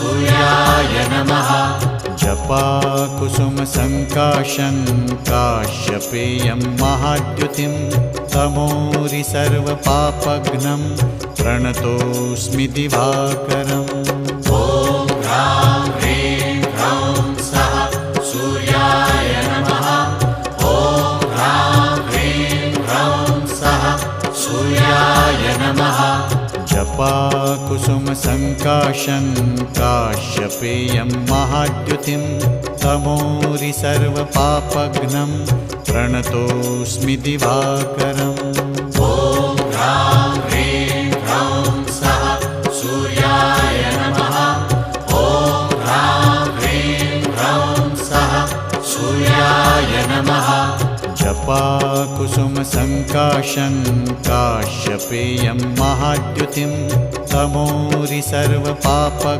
सूर्याय नमः। जपाकुसुमसङ्काशं काश्यपेयं महाद्युतिं तमोरि सर्वपापघ्नं प्रणतोऽस्मि दिवाकरम्। ॐ ह्रां ह्रीं ह्रौं सः सूर्याय नमः। ॐ ह्रां ह्रीं ह्रौं सः सूर्याय नमः। जपाकुसुमसङ्काशं काश्यपेयं महाद्युतिं तमोरि सर्वपापघ्नं प्रणतोऽस्मि दिवाकरम्। ॐ ह्रां ह्रीं ह्रौं सः सूर्याय नमः। ॐ ह्रां ह्रीं ह्रौं सः सूर्याय नमः। जपाकुसुमसङ्काशं काश्यपेयं महाद्युतिं तमोरि सर्वपापघ्नं